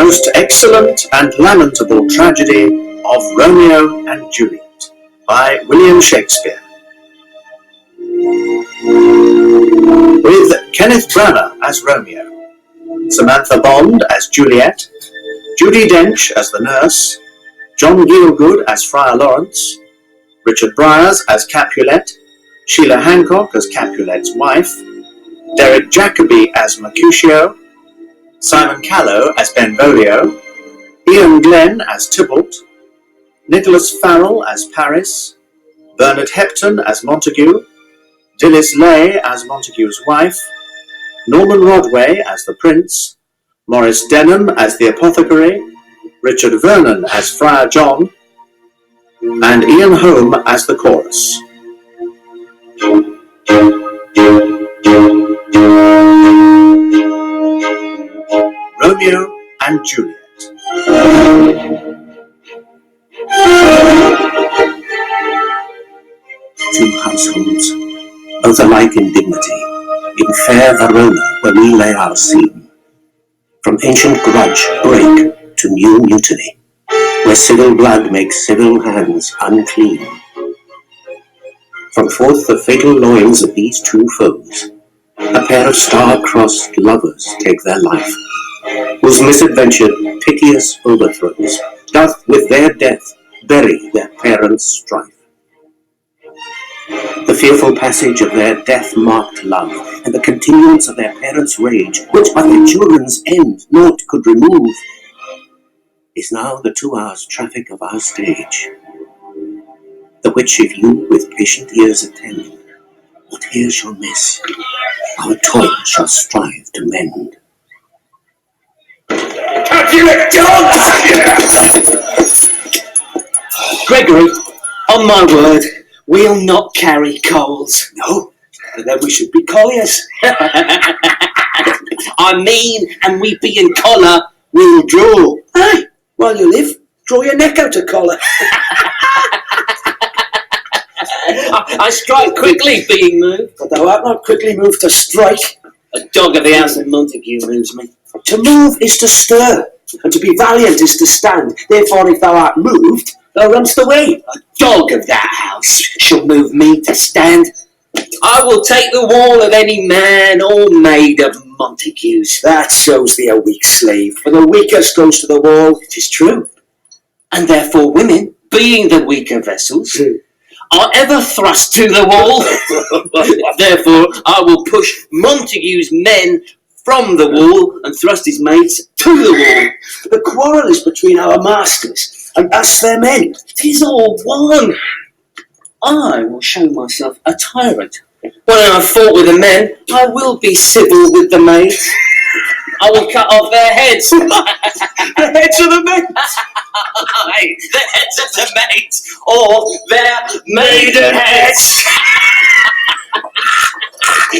most excellent and lamentable tragedy of Romeo and Juliet by William Shakespeare. With Kenneth Branagh as Romeo, Samantha Bond as Juliet, Judi Dench as the nurse, John Gielgud as Friar Lawrence, Richard Briers as Capulet, Sheila Hancock as Capulet's wife, Derek Jacobi as Mercutio, Simon Callow as Benvolio, Ian Glenn as Tybalt, Nicholas Farrell as Paris, Bernard Hepton as Montague, Dilys Lay as Montague's wife, Norman Rodway as the Prince, Maurice Denham as the Apothecary, Richard Vernon as Friar John, and Ian Holm as the Chorus. Romeo and Juliet. Two households, both alike in dignity, in fair Verona where we lay our scene. From ancient grudge break to new mutiny, where civil blood makes civil hands unclean. From forth the fatal loins of these two foes, a pair of star-crossed lovers take their life, whose misadventure piteous overthrows doth with their death bury their parents' strife. The fearful passage of their death-marked love, and the continuance of their parents' rage, which by their children's end naught could remove, is now the 2 hours' traffic of our stage, the which if you with patient ears attend, what here shall miss, our toil shall strive to mend. Gregory, on my word, we'll not carry coals. No, but then we should be colliers. I mean, and we being collar, we'll draw. Aye, while you live, draw your neck out of collar. I strike quickly, being moved. But thou art not quickly moved to strike. A dog of the house of Montague moves me. To move is to stir, and to be valiant is to stand. Therefore, if thou art moved, thou runst away. A dog of that house shall move me to stand. I will take the wall of any man or maid of Montague's. That shows thee a weak slave, for the weakest goes to the wall. It is true. And therefore women, being the weaker vessels, are ever thrust to the wall. Therefore I will push Montague's men from the wall and thrust his maids to the wall. The quarrel is between our masters and us their men. 'Tis all one. I will show myself a tyrant. When I have fought with the men, I will be civil with the maids. I will cut off their heads. The heads of the men. Aye, the heads of the maids, or their maiden heads.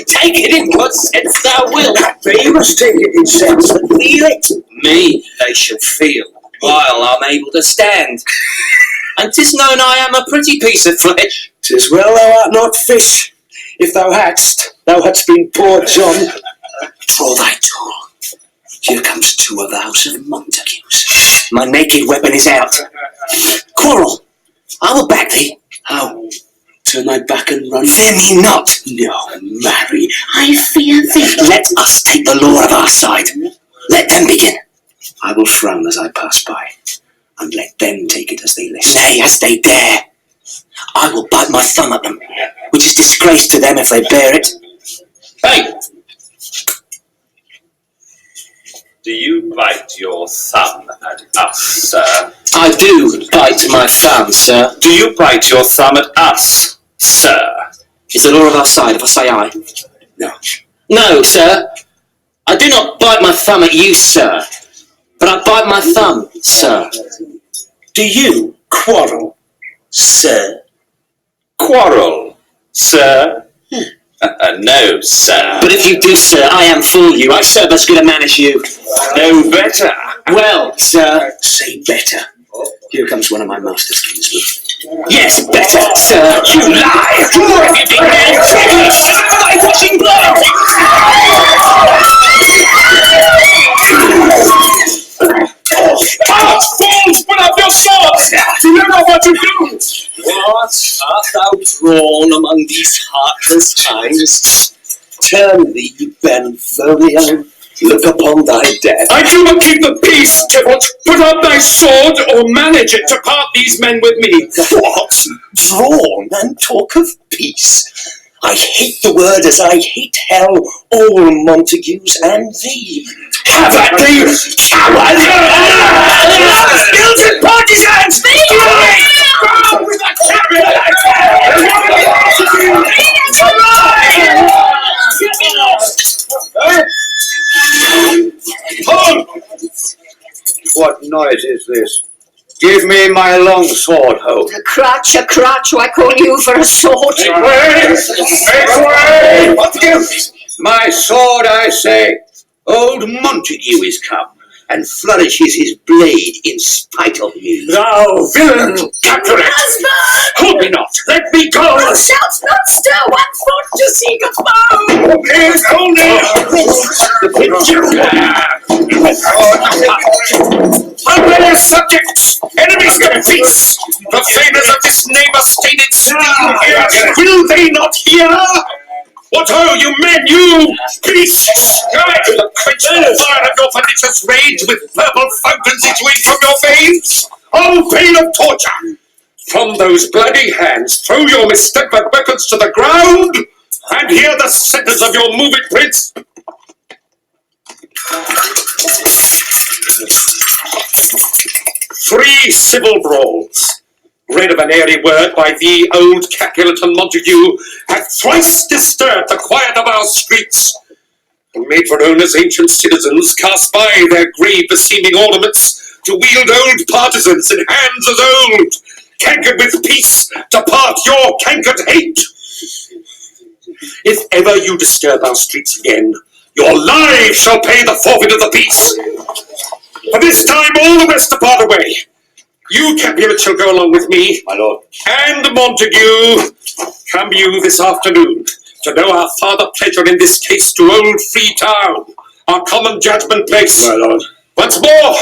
Take it in what sense thou wilt. But you must take it in sense and feel it. Me they shall feel, while I'm able to stand. And 'tis known I am a pretty piece of flesh. 'Tis well thou art not fish. If thou hadst been poor John. Draw thy tool. Here comes 2 of the house of Montagues. My naked weapon is out. Quarrel, I will back thee. How? Turn thy back and run? Fear me not. No, marry. I fear thee. Let us take the law of our side. Let them begin. I will frown as I pass by, and let them take it as they list. Nay, as they dare. I will bite my thumb at them, which is disgrace to them if they bear it. Hey! Do you bite your thumb at us, sir? I do bite my thumb, sir. Do you bite your thumb at us, sir? Is the law of our side if I say aye? No. No, sir. I do not bite my thumb at you, sir. But I bite my thumb, sir. Do you quarrel, sir? Quarrel, sir? No, sir. But if you do, sir, I am for you. I serve as good a man as you. No better. Well, sir. Say better. Here comes one of my master's kinsmen. Yes, better, sir. You lie. More if you think that. I'm watching blood. born among these heartless times. Turn thee, Benvolio, look upon thy death. I do not keep the peace, Tybalt. Put up thy sword, or manage it to part these men with me. What? Drawn and talk of peace? I hate the word as I hate hell, all Montagues and thee. Have at thee, coward! Guilty partisans! What noise is this? Give me my long sword, ho. A crutch, I call you for a sword. Make way! Make way! My sword, I say. Old Montague is come, and flourishes his blade in spite of me. Thou villain! Capture it! Husband! Hold me not! Let me go! Thou shalt not stir 1 foot to seek a foe! Here's Unreal subjects! Enemies to peace! Profaners of this neighbor-stated steel here! Will they not hear? What ho, you men, you beasts! Quench the fire of your pernicious rage with purple fountains issuing from your veins! On pain of torture! From those bloody hands, throw your mistempered weapons to the ground, and hear the sentence of your moving prince! 3 civil brawls, read of an airy word by thee, old Capulet and Montague, hath thrice disturbed the quiet of our streets, and made for owners ancient citizens cast by their grave beseeming ornaments to wield old partisans in hands as old, cankered with peace, to part your cankered hate. If ever you disturb our streets again, your lives shall pay the forfeit of the peace. For this time all the rest depart away. You, Capulet, shall go along with me, My lord. and Montague, come you this afternoon to know our farther pleasure in this case to old Free Town, our common judgment place. My lord. Once more,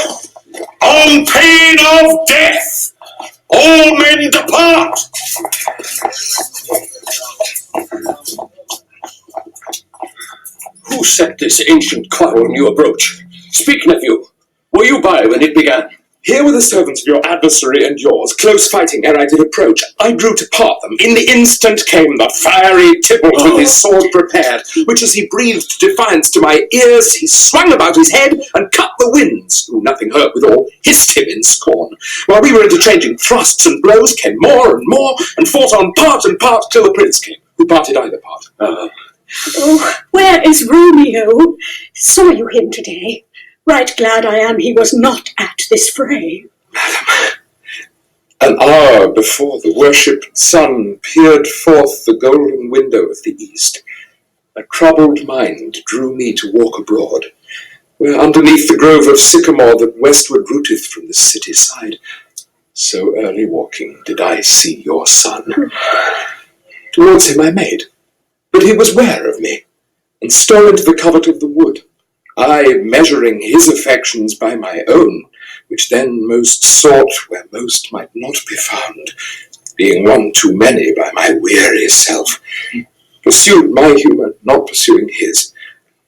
on pain of death, all men depart. Who set this ancient quarrel in your broach? Speak, nephew. Were you by when it began? Here were the servants of your adversary and yours, close fighting ere I did approach. I drew to part them. In the instant came the fiery Tybalt with his sword prepared, which as he breathed defiance to my ears, he swung about his head and cut the winds, who nothing hurt withal, hissed him in scorn. While we were interchanging thrusts and blows, came more and more, and fought on part and part till the prince came, who parted either part. Oh, where is Romeo? Saw you him today? Right glad I am he was not at this fray. Madam, an hour before the worshipped sun peered forth the golden window of the east, a troubled mind drew me to walk abroad, where underneath the grove of sycamore that westward rooteth from the city side, so early walking did I see your son. Towards him I made, but he was ware of me, and stole into the covert of the wood, I measuring his affections by my own, which then most sought where most might not be found, being one too many by my weary self, pursued my humour, not pursuing his,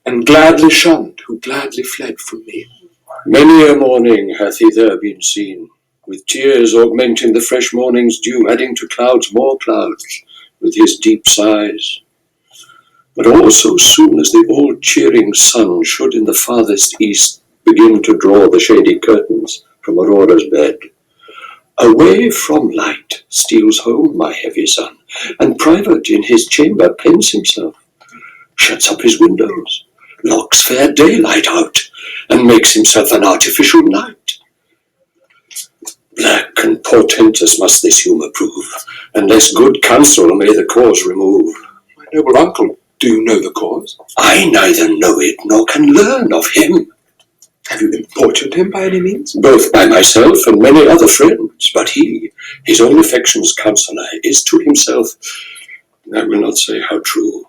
and gladly shunned who gladly fled from me. Many a morning hath he there been seen, with tears augmenting the fresh morning's dew, adding to clouds more clouds, with his deep sighs. But also soon as the all-cheering sun should in the farthest east begin to draw the shady curtains from Aurora's bed, away from light steals home my heavy son, and private in his chamber pens himself, shuts up his windows, locks fair daylight out, and makes himself an artificial night. Black and portentous must this humour prove, unless good counsel may the cause remove. My noble uncle, do you know the cause? I neither know it nor can learn of him. Have you importuned him by any means? Both by myself and many other friends, but he, his own affection's counsellor, is to himself, I will not say how true,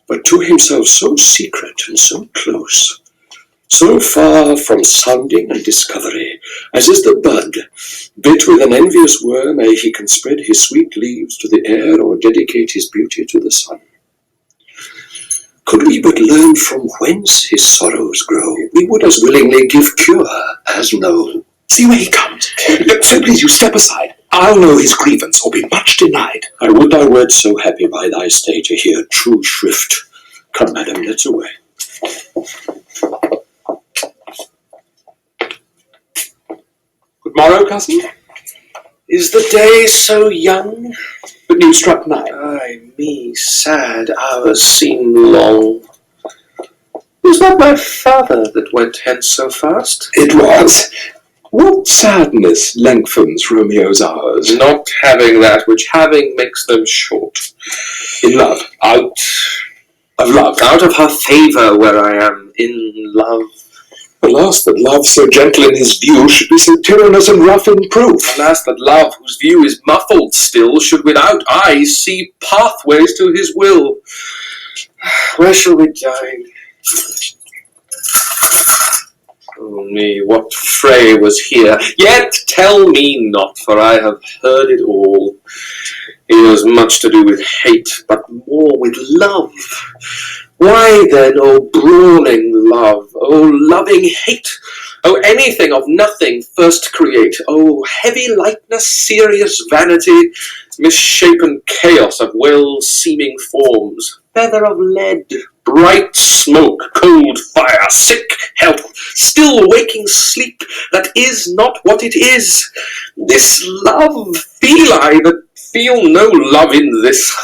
but to himself so secret and so close, So far from sounding and discovery, as is the bud, bit with an envious worm ere he can spread his sweet leaves to the air or dedicate his beauty to the sun. Could we but learn from whence his sorrows grow, we would as willingly give cure as know. See where he comes. So please you step aside. I'll know his grievance or be much denied. I would thou wert so happy by thy stay to hear true shrift. Come, madam, let's away. Good morrow, cousin. Is the day so young? But you struck 9. Ay me, sad hours seem long. Was not my father that went hence so fast? It was. What sadness lengthens Romeo's hours? Not having that which having makes them short. In love. Out Of love. Out of her favour where I am in love. Alas, that love so gentle in his view should be so tyrannous and rough in proof. Alas, that love, whose view is muffled still, should without eyes see pathways to his will. Where shall we dine? Oh me, what fray was here? Yet tell me not, for I have heard it all. It has much to do with hate, but more with love. Why then, oh brawling love, oh loving hate, oh anything of nothing first create, oh heavy lightness, serious vanity, misshapen chaos of well-seeming forms, feather of lead, bright smoke, cold fire, sick health, still waking sleep that is not what it is. This love feel I that feel no love in this.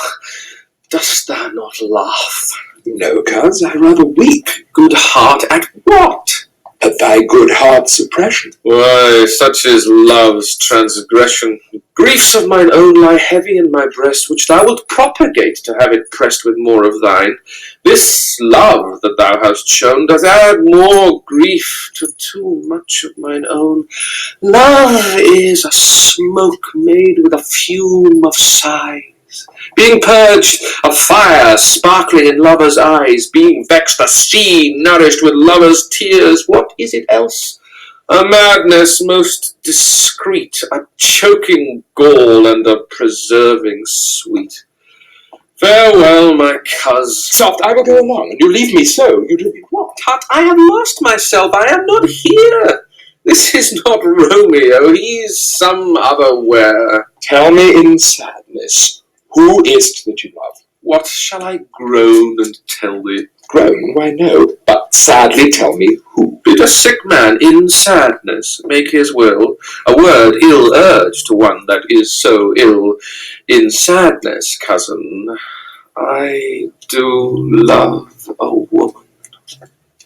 Dost thou not laugh? No, cuz, I rather weep. Good heart, at what? At thy good heart's oppression. Why, such is love's transgression. Griefs of mine own lie heavy in my breast, which thou wilt propagate to have it pressed with more of thine. This love that thou hast shown doth add more grief to too much of mine own. Love is a smoke made with a fume of sighs, being purged of fire sparkling in lovers' eyes, being vexed a sea nourished with lovers' tears. What is it else? A madness most discreet, a choking gall and a preserving sweet. Farewell, my coz. Soft, I will go along, and you leave me so, you do me wrong. Tut, I have lost myself, I am not here. This is not Romeo, he's some other where. Tell me in sadness, who is't that you love? What shall I groan and tell thee? Groan, why no, but sadly tell me who. Bid a sick man in sadness make his will, a word ill urged to one that is so ill. In sadness, cousin, I do love a woman.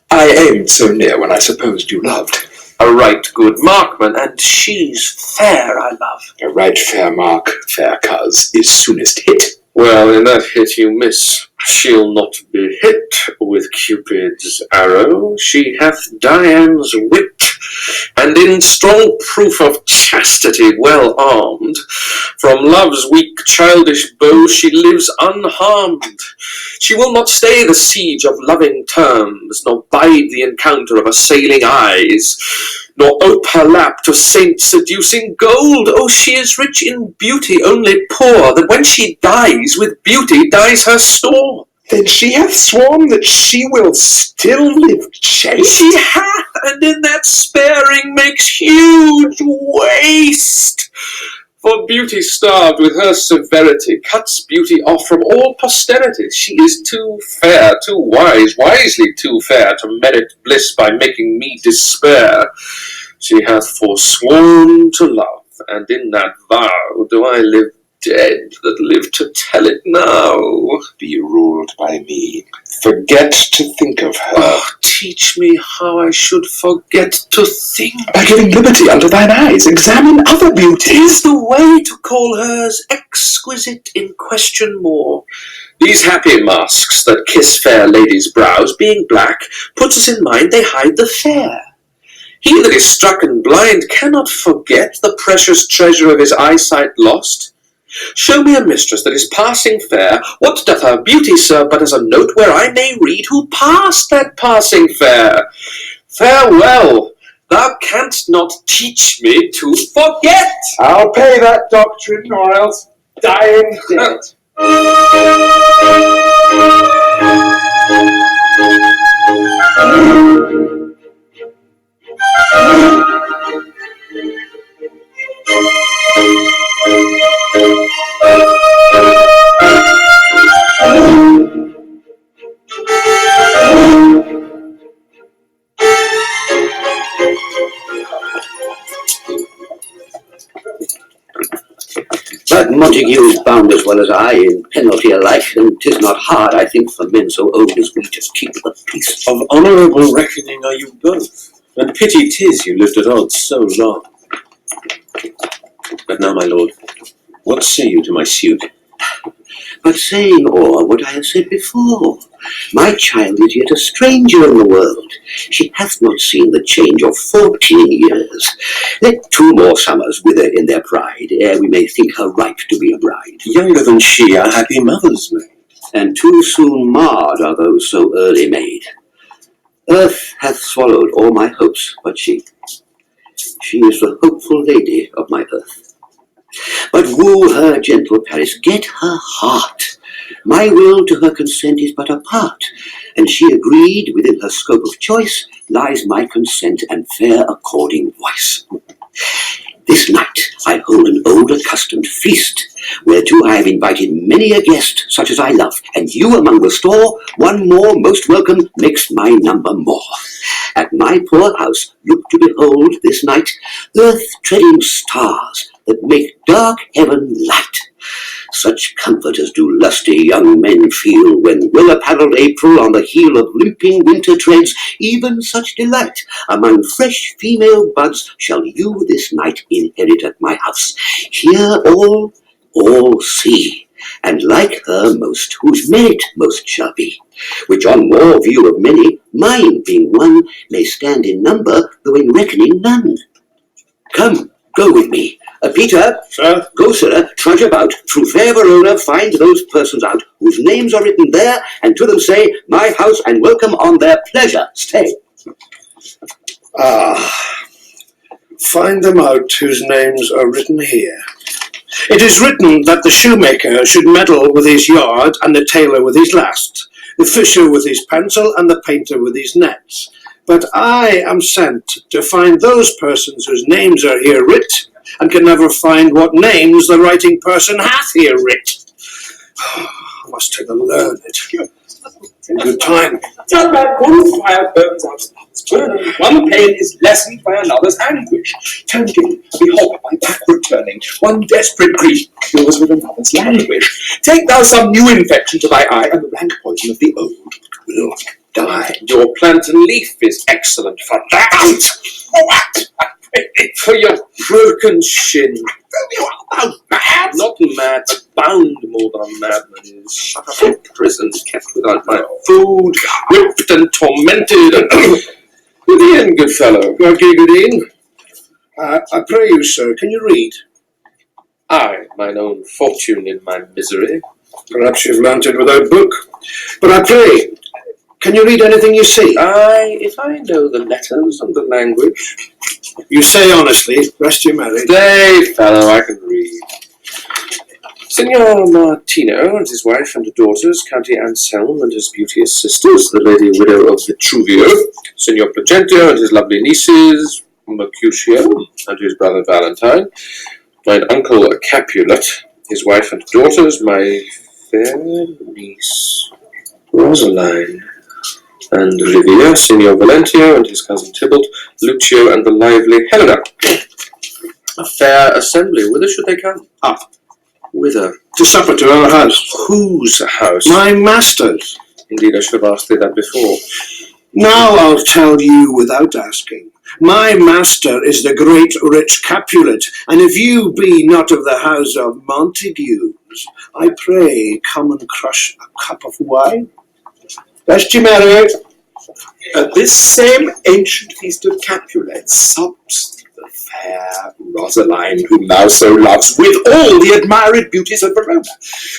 I aimed so near when I supposed you loved. A right good markman, and she's fair, I love. A right fair mark, fair cuz, is soonest hit. Well, in that hit you miss. She'll not be hit with Cupid's arrow. She hath Dian's wit, and in strong proof of chastity well armed, from love's weak childish bow she lives unharmed. She will not stay the siege of loving terms, nor bide the encounter of assailing eyes, nor ope her lap to saint-seducing gold. Oh, she is rich in beauty, only poor, that when she dies, with beauty dies her store. Then she hath sworn that she will still live chaste. She hath, and in that sparing makes huge waste. For beauty starved with her severity cuts beauty off from all posterity. She is too fair, too wise, wisely too fair to merit bliss by making me despair. She hath forsworn to love, and in that vow do I live dead that live to tell it now. Be ruled by me. Forget to think of her. Oh, teach me how I should forget to think. By giving liberty unto thine eyes, examine other beauties. 'Tis the way to call hers exquisite in question more. These happy masks that kiss fair ladies' brows, being black, puts us in mind they hide the fair. He that is struck and blind cannot forget the precious treasure of his eyesight lost. Show me a mistress that is passing fair. What doth her beauty serve but as a note where I may read who passed that passing fair? Farewell. Thou canst not teach me to forget. I'll pay that doctrine, or else die in debt. But Montague is bound as well as I in penalty alike, and 'tis not hard, I think, for men so old as we to keep the peace. Of honourable reckoning are you both, and pity 'tis you lived at odds so long. But now, my lord, what say you to my suit? But saying o'er what I have said before, my child is yet a stranger in the world. She hath not seen the change of 14 years. Let 2 more summers wither in their pride, ere we may think her ripe to be a bride. Younger than she are happy mothers made. And too soon marred are those so early made. Earth hath swallowed all my hopes but she. She is the hopeful lady of my earth. But woo her, gentle Paris, get her heart. My will to her consent is but a part, and she agreed within her scope of choice lies my consent and fair according voice. This night I hold an old accustomed feast, whereto I have invited many a guest, such as I love, and you among the store, one more most welcome makes my number more. At my poor house look to behold this night earth-treading stars that make dark heaven light. Such comfort as do lusty young men feel when well-apparelled April on the heel of limping winter treads, even such delight among fresh female buds shall you this night inherit at my house. Here all see, and like her most, whose merit most shall be, which on more view of many, mine being one, may stand in number, though in reckoning none. Come, go with me. Peter, Sir? Go, sir, trudge about, through fair Verona, find those persons out, whose names are written there, and to them say, my house and welcome on their pleasure stay. Find them out whose names are written here. It is written that the shoemaker should meddle with his yard, and the tailor with his last, the fisher with his pencil, and the painter with his nets. But I am sent to find those persons whose names are here writ, and can never find what names the writing person hath here writ. I must take a learned in good time. One fire burns out another's burn. One pain is lessened by another's anguish. Turned in, behold, by backward turning. One desperate grief cures with another's languish. Take thou some new infection to thy eye, and the rank poison of the old will die. Your plant and leaf is excellent for that. What? For your broken shin. You are mad? Not mad, but bound more than a madman is. Shut up in prison, kept without my food, whipped and tormented. Good in, good fellow. God give good in. I pray you, sir, can you read? I, mine own fortune in my misery. Perhaps you've learnt it without book. But I pray, can you read anything you see? Aye, if I know the letters and the language. You say honestly, rest you married. Nay, fellow, I can read. Signor Martino and his wife and daughters, County Anselm and his beauteous sisters, the lady widow of Vitruvio, Signor Placentio and his lovely nieces, Mercutio and his brother Valentine, mine uncle Capulet, his wife and daughters, my fair niece Rosaline, and Livia, Signor Valentio and his cousin Tybalt, Lucio and the lively Helena. A fair assembly. Whither should they come? Whither? To supper to our house. Whose house? My master's. Indeed, I should have asked thee that before. Now I'll tell you without asking. My master is the great rich Capulet, and if you be not of the house of Montagues, I pray come and crush a cup of wine. Best you marry. At this same ancient feast of Capulet sups the fair Rosaline, whom thou so lovest, with all the admired beauties of Verona.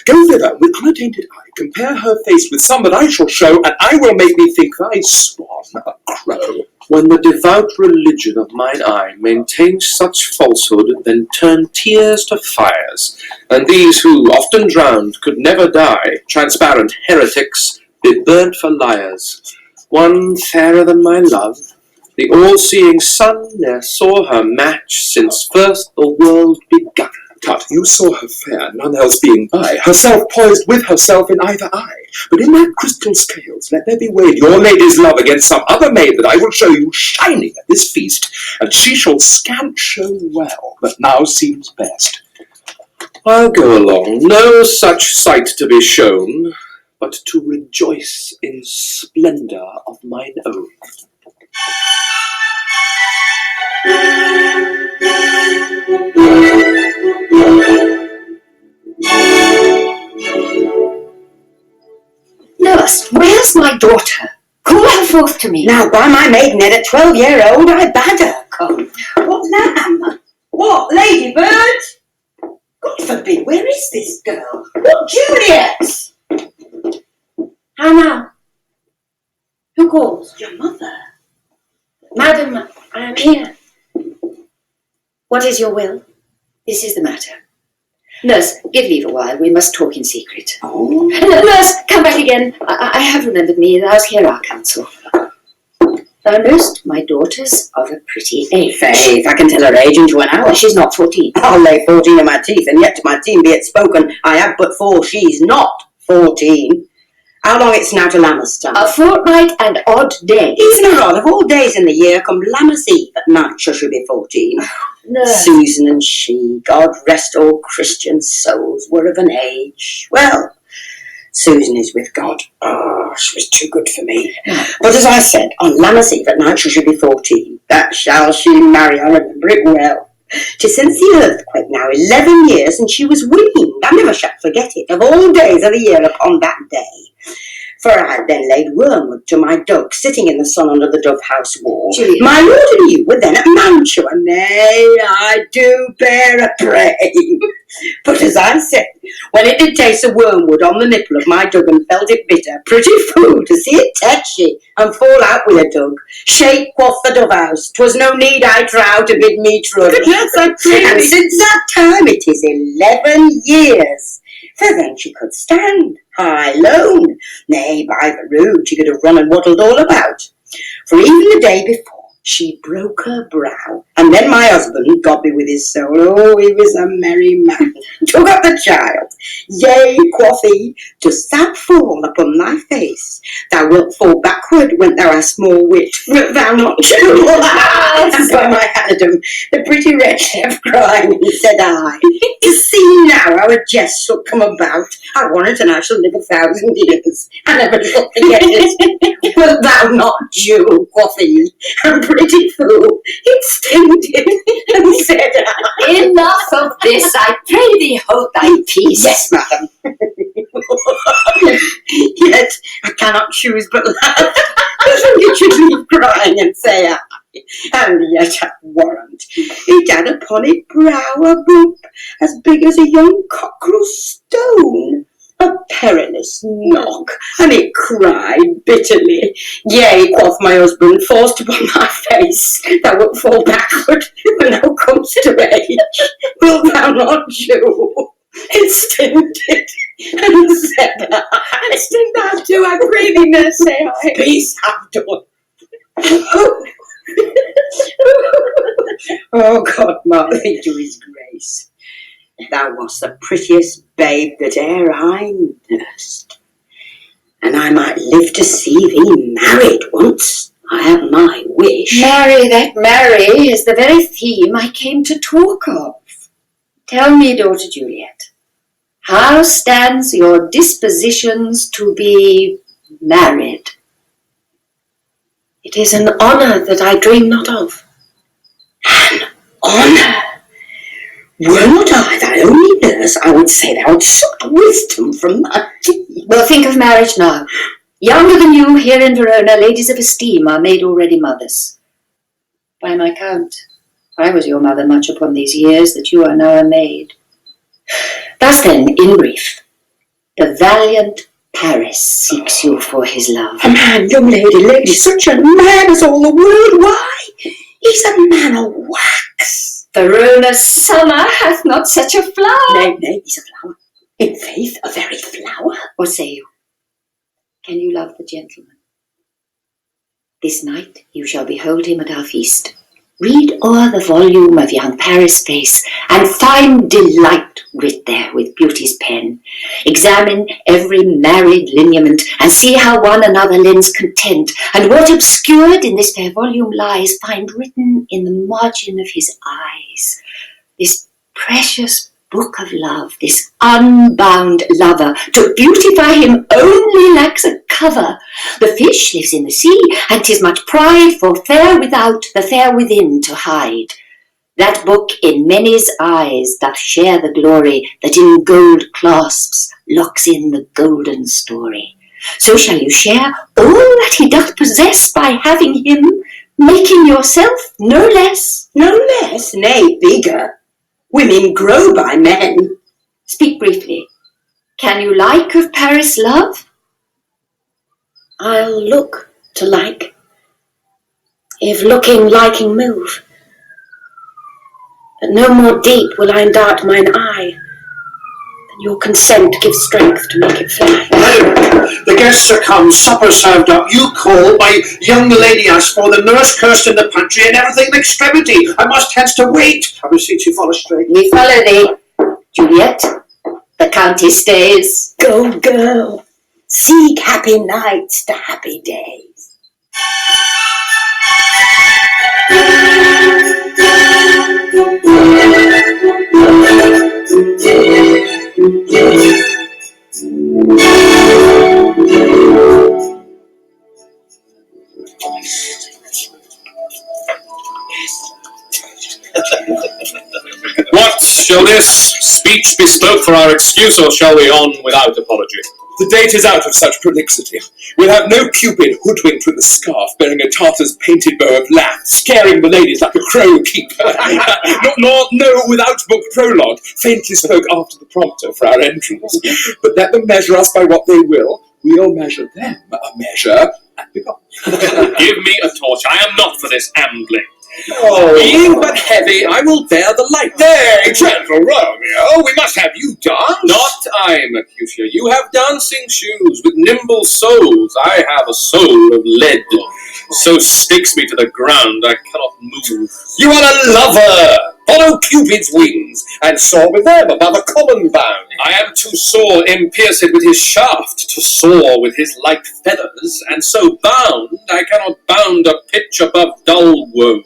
Go thither with unattainted eye, compare her face with some that I shall show, and I will make me think thy swan a crow. When the devout religion of mine eye maintains such falsehood, then turn tears to fires, and these who, often drowned, could never die, transparent heretics, be burnt for liars. One fairer than my love, the all-seeing sun ne'er saw her match since first the world begun. Tut, you saw her fair, none else being by, herself poised with herself in either eye. But in that crystal scales let there be weighed your lady's love against some other maid that I will show you shining at this feast, and she shall scant show well, but now seems best. I'll go along, no such sight to be shown, but to rejoice in splendour of mine own. Nurse, where's my daughter? Call her forth to me. Now, by my maidenhead, at 12-year-old, I bade her come. What, lamb? What, ladybird? God forbid, where is this girl? What, Juliet? How now? Who calls? Your mother. Madam, I am here. What is your will? This is the matter. Nurse, give leave a while. We must talk in secret. Oh. Nurse, come back again. I have remembered me. Thou'st hear our counsel. Thou knowest my daughter's of a pretty age. Faith, I can tell her age into an hour. She's not 14. I'll lay 14 in my teeth, and yet to my team be it spoken, I have but 4, she's not 14. How long it's now to Lammas time? A fortnight and odd days. Even a rod of all days in the year come Lammas Eve at night, shall she be 14. Nurse. Susan and she, God rest all Christian souls, were of an age. Well, Susan is with God. Oh, she was too good for me. But as I said, on Lammas Eve at night shall she be 14. That shall she marry, I remember it well. 'Tis since the earthquake now 11 years, and she was weaned. I never shall forget it, of all days of the year upon that day. For I had then laid wormwood to my dog, sitting in the sun under the dove house wall. Julia. My lord and you were then at Mantua. Nay, I do bear a praise. But as I said, when it did taste of wormwood on the nipple of my dog and felt it bitter, pretty fool to see it touch ye and fall out with a dog. Shake, quoth the dove house, 'twas no need, I trow, to bid me true. Yes, and since that time it is 11 years. For then she could stand, high lone. Nay, by the rood, she could have run and waddled all about. For even the day before, she broke her brow. And then my husband, God be with his soul, oh, he was a merry man, took up the child. Yea, quoth he, dost thou fall upon thy face? Thou wilt fall backward when thou hast more wit. Wilt thou not tremble? And by my Adam, the pretty wretch left crying, and said I, to see now how a jest shall come about, I warrant and I shall live 1,000 years, and never shall forget it. Wilt thou not, Jew, quoth he, and pretty fool, it stinted, and said I. Enough of this, I pray thee hold thy peace. Yes, madam. Yet I cannot choose but laugh. I think it should leave crying and say I. And yet I warrant it had upon it brow a bump as big as a young cockerel stone. A perilous knock, and it cried bitterly. Yea, quoth my husband, forced upon my face, thou wilt fall backward when thou comest to age. Wilt thou not, Jew? It stinted, and said I. And stint thou too, I pray thee, nurse, say I. Peace have done. Oh, God mark thee to his grace. Thou wast the prettiest babe that e'er I nursed, and I might live to see thee married once. I have my wish. Marry that marry is the very theme I came to talk of. Tell me, daughter Juliet, how stands your dispositions to be married? It is an honour that I dream not of. An honour? Were not I thy only nurse, I would say thou hadst sought wisdom from thy teeth. Well, think of marriage now. Younger than you, here in Verona, ladies of esteem are made already mothers. By my count, I was your mother much upon these years that you are now a maid. Thus then, in brief, the valiant Paris seeks you for his love. A man, young lady, such a man as all the world. Why? He's a man of wax. Verona's summer hath not such a flower. Nay, he's a flower. In faith, a very flower. What say you? Can you love the gentleman? This night you shall behold him at our feast. Read o'er the volume of young Paris' face, and find delight writ there with beauty's pen. Examine every married lineament, and see how one another lends content, and what obscured in this fair volume lies, find written in the margin of his eyes. This precious book of love, this unbound lover, to beautify him only lacks a cover. The fish lives in the sea, and 'tis much pride for fair without, the fair within to hide. That book in many's eyes doth share the glory that in gold clasps locks in the golden story. So shall you share all that he doth possess by having him, making yourself no less. No less, nay, bigger. Women grow by men. Speak briefly. Can you like of Paris love? I'll look to like, if looking liking move. But no more deep will I dart mine eye, than your consent gives strength to make it fly. The guests are come, supper served up. You call, my young lady asked for, the nurse cursed in the pantry, and everything in extremity. I must hence to wait. I beseech you, follow straight. We follow thee. Juliet, the Countess stays. Go, girl, seek happy nights to happy days. What? Shall this speech be spoke for our excuse, or shall we on without apology? The date is out of such prolixity. We'll have no Cupid hoodwinked with a scarf, bearing a Tartar's painted bow of lath, scaring the ladies like a crow keeper. No, without book prologue, faintly spoke after the prompter for our entrance. But let them measure us by what they will, we'll measure them a measure, and be gone. Give me a torch. I am not for this ambling. Oh, Being but heavy, I will bear the light. nay, gentle Romeo, we must have you dance. Not I, Mercutio. You have dancing shoes with nimble soles. I have a soul of lead. So stakes me to the ground, I cannot move. You are a lover. Follow Cupid's wings, and soar with them above a common bound. I am too sore impierced with his shaft to soar with his light feathers, and so bound I cannot bound a pitch above dull woe.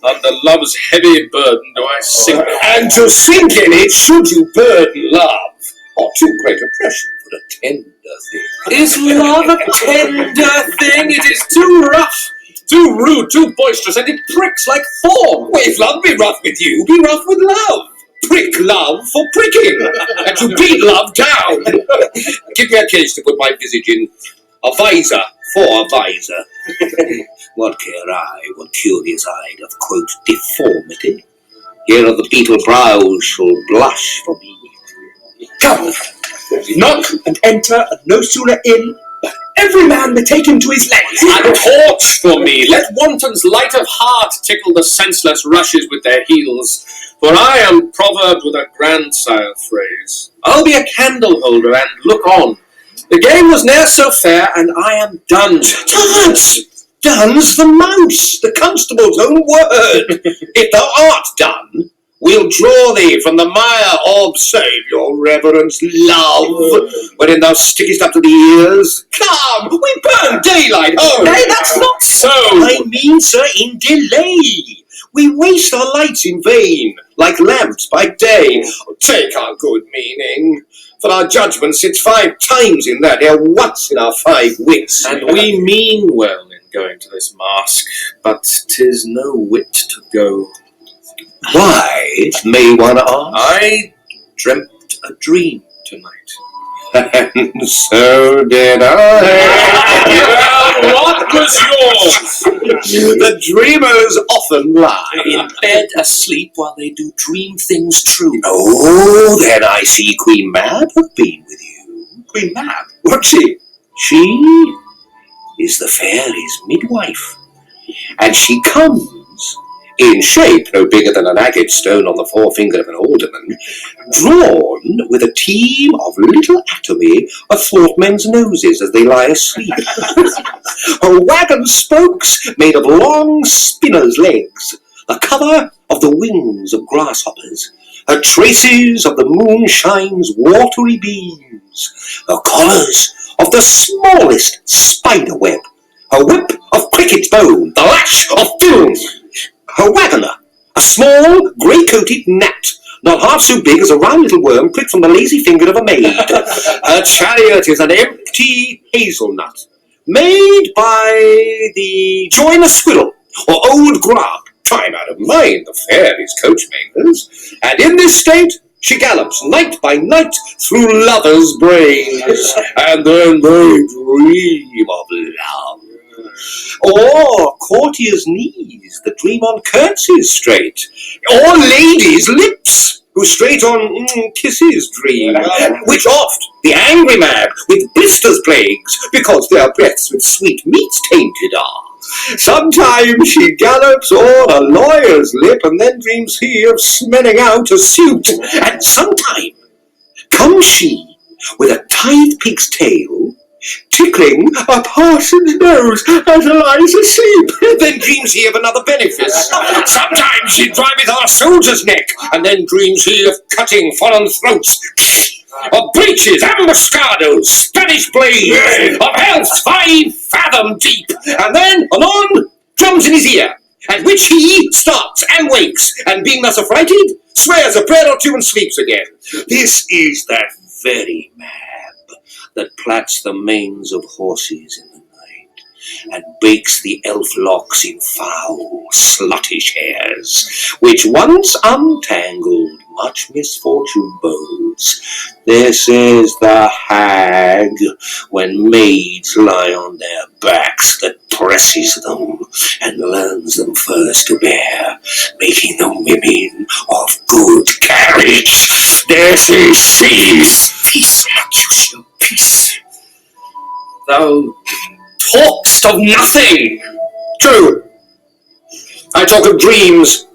Under love's heavy burden do I sink. And to sink in it, should you burden love, or too great oppression for a tender thing. Is love a tender thing? It is too rough, too rude, too boisterous, and it pricks like thorn. Well, if love be rough with you, be rough with love. Prick love for pricking, and to beat love down. Give me a case to put my visage in. A visor for a visor. What care I, what curious eye doth quote deformity? Here are the beetle brows shall blush for me. Come, knock and enter, and no sooner in, but every man betake him to his legs. A torch for me! Let wantons light of heart tickle the senseless rushes with their heels. For I am proverbed with a grandsire phrase. I'll be a candle holder and look on. The game was ne'er so fair, and I am done. Tuds! Done's the mouse, the constable's own word. If thou art done, we'll draw thee from the mire. Observe your reverence, love, wherein thou stickest up to the ears. Come, we burn daylight. Oh, Nay, that's not so. I mean, sir, in delay. We waste our lights in vain, like lamps by day. Take our good meaning, for our judgment sits 5 times in that, ere once in our 5 wits. And we mean well in going to this masque, but 'tis no wit to go. Why, may one ask? I dreamt a dream tonight. And so did I. Well, what was yours? The dreamers often lie. In bed asleep while they do dream things true. Oh, then I see Queen Mab have been with you. Queen Mab, won't she? She is the fairies' midwife, and she comes in shape no bigger than an agate stone on the forefinger of an alderman, drawn with a team of little atomy athwart men's noses as they lie asleep. Her wagon spokes made of long spinner's legs, the colour of the wings of grasshoppers, her traces of the moonshine's watery beams, her collars of the smallest spider web, her whip of cricket's bone, the lash of doom. Her wagoner, a small, grey-coated gnat, not half so big as a round little worm pricked from the lazy finger of a maid. Her chariot is an empty hazelnut, made by the joiner squirrel, or old grub. Try not to mind the fairies' coachmakers. And in this state she gallops night by night through lovers' brains, and then they dream of love. Or courtiers' knees that dream on curtsies straight, or ladies' lips who straight on kisses dream, which oft the angry mad with blisters plagues, because their breaths with sweet meats tainted are. Sometimes she gallops o'er a lawyer's lip, and then dreams he of smelling out a suit. And sometime comes she with a tithe pig's tail, tickling a parson's nose as he lies asleep. Then dreams he of another benefice. Sometimes she driveth on a soldier's neck, and then dreams he of cutting foreign throats. Of breeches, ambuscados, Spanish blades, of health 5 fathom deep, and then anon drums in his ear, at which he starts and wakes, and being thus affrighted, swears a prayer or two and sleeps again. This is that very Mab that plats the manes of horses in the night, and bakes the elf locks in foul, sluttish hairs, which once untangled much misfortune bodes. This is the hag, when maids lie on their backs, that presses them and learns them first to bear, making them women of good carriage. This is she. Peace, Mercutio, peace. Thou talk'st of nothing. True. I talk of dreams,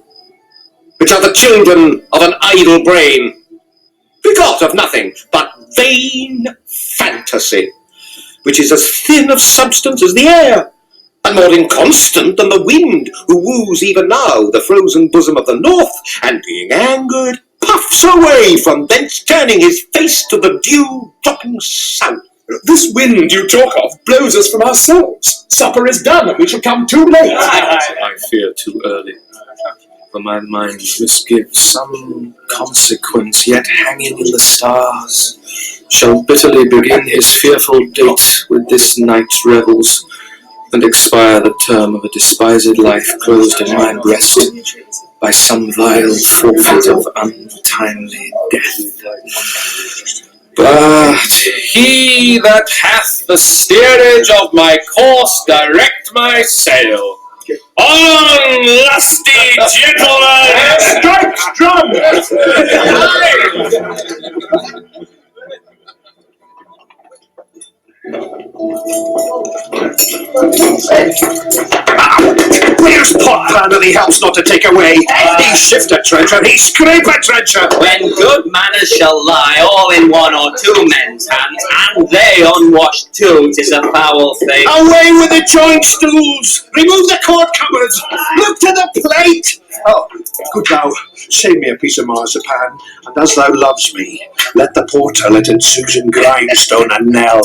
which are the children of an idle brain, begot of nothing but vain fantasy, which is as thin of substance as the air, and more inconstant than the wind, who woos even now the frozen bosom of the north, and being angered, puffs away from thence, turning his face to the dew-dropping south. This wind you talk of blows us from ourselves. Supper is done, and we shall come too late. I fear too early, for my mind misgives some consequence yet hanging in the stars shall bitterly begin his fearful date with this night's revels, and expire the term of a despised life closed in my breast by some vile forfeit of untimely death. But he that hath the steerage of my course direct my sail. On, lusty gentlemen! Strike drum! Where's Potpan of the house not to take away? He shift a trencher, he scrape a trencher. When good manners shall lie all in one or two men's hands, and they unwashed too, 'tis a foul thing. Away with the joint stools! Remove the cord cupboards! Look to the plate! Oh, good thou, save me a piece of marzipan, and as thou loves me, let the porter let in Susan Grindstone and Nell.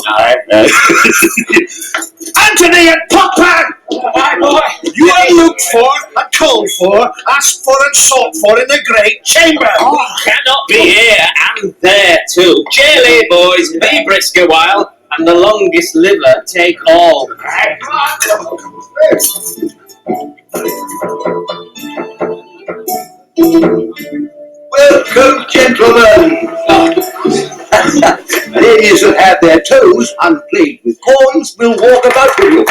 Anthony and Potpan! Aye, boy. You are looked for, and called for, asked for, and sought for in the great chamber. Oh, cannot be here and there too. Jelly, boys, be brisk a while, and the longest liver take all. Welcome, gentlemen. Ladies that have their toes unplagued with corns will walk about with you.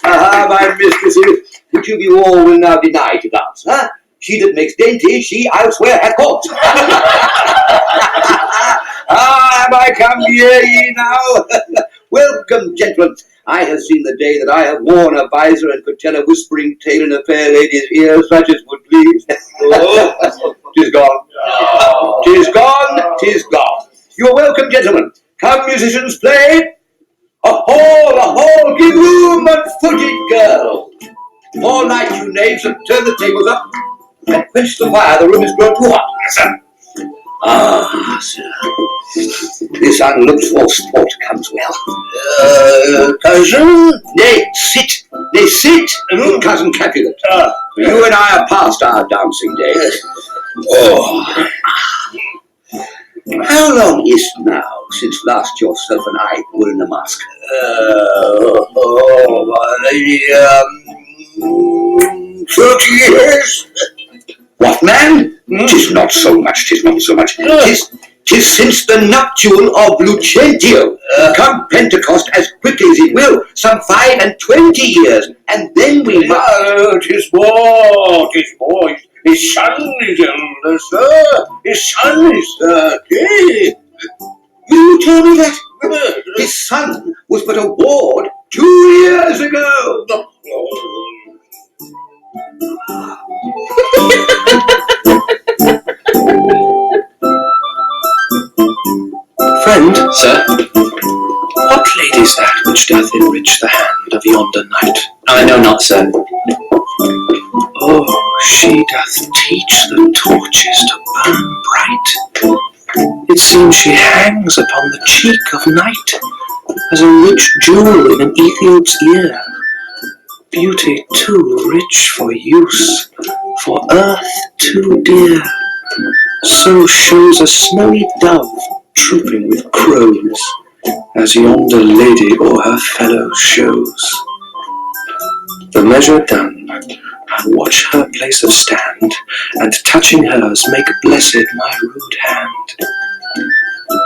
My mistresses, which you be all will now deny to dance, huh? She that makes dainty, she I swear hath caught. Have I come here ye now? Welcome, gentlemen. I have seen the day that I have worn a visor and could tell a whispering tale in a fair lady's ear, such as would please. Tis gone. Tis gone. Tis gone. You are welcome, gentlemen. Come, musicians, play. A hall, give room and footed girl. All night, you knaves, and turn the tables up. And quench the fire, the room is grown too hot. Yes, sir. Ah, sir. This unlooked for sport comes well. Cousin? Nay, sit. Nay, sit, Cousin Capulet. You and I are past our dancing days. Oh. How long is it now since last yourself and I were in the mask? Maybe, 30 years. What, man? 'Tis not so much, 'tis not so much. 'Tis since the nuptial of Lucentio. Come Pentecost as quickly as it will, some 25 years, and then we must. 'Tis more. His son is elder, sir. His son is 30. You tell me that? His son was but a ward 2 years ago. Friend, sir, what lady is that which doth enrich the hand of yonder knight? I know not, sir. Oh, she doth teach the torches to burn bright. It seems she hangs upon the cheek of night as a rich jewel in an Ethiop's ear. Beauty too rich for use, for earth too dear. So shows a snowy dove trooping with crows, as yonder lady o'er her fellows shows. The measure done, I watch her place of stand, and touching hers make blessed my rude hand.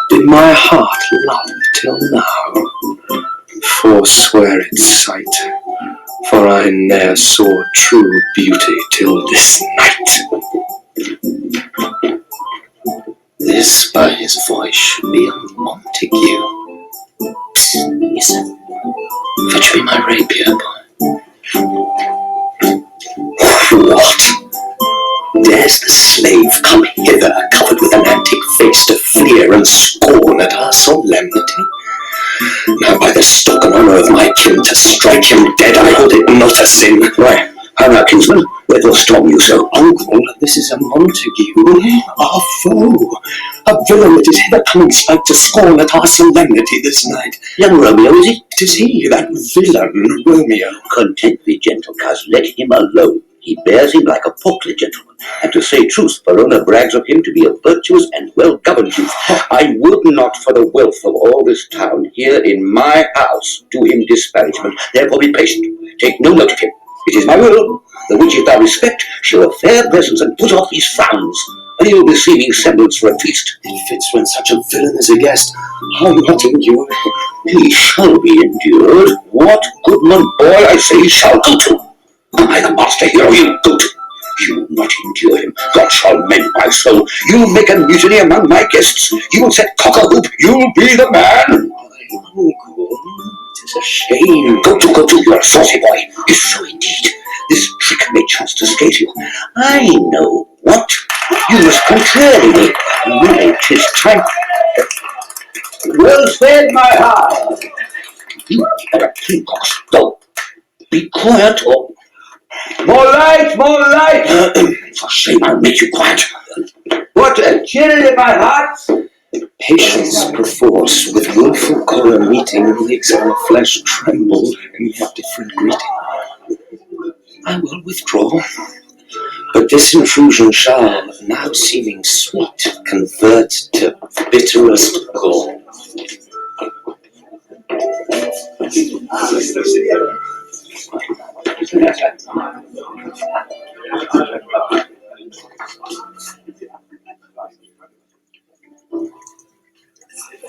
Did my heart love till now, forswear its sight, for I ne'er saw true beauty till this night. This by his voice should be a Montague. Psst, listen. Fetch me my rapier, boy. What? Dares the slave come hither, covered with an antic face, to fleer and scorn at our solemnity? Now by the stock and honour of my kin, to strike him dead I hold it not a sin. Why, how now, kinsman, wherefore storm you so? Uncle, this is a Montague, our foe, a villain that is hither come in spite to scorn at our solemnity this night. Young Romeo, is it? 'Tis he, that villain Romeo. Content thee, gentle coz, let him alone. He bears him like a portly gentleman, and to say truth, Verona brags of him to be a virtuous and well-governed youth. I would not for the wealth of all this town here in my house do him disparagement. Therefore be patient, take no note of him. It is my will, the which if thou respect, show a fair presence and put off these frowns, an ill-beseeming semblance for a feast. It fits when such a villain is a guest. I'll not endure him. He shall be endured. What, goodman boy, I say he shall go to. Am I the master here, or you goat? You will not endure him. God shall mend my soul. You'll make a mutiny among my guests. You will set cock-a-hoop. You'll be the man. Uncle, 'tis a shame. Go to, you are a saucy boy. If so indeed, this trick may chance to scathe you. I know what. You must contrary me. Nay, 'tis time. Well said, my heart. You are a clean cox. Go. Be quiet, or... More light! For shame, I'll make you quiet. What a chill in my heart! Patience perforce with wilful choler meeting makes our flesh tremble and have different greeting. I will withdraw, but this intrusion shall, now seeming sweet, convert to bitterest gall.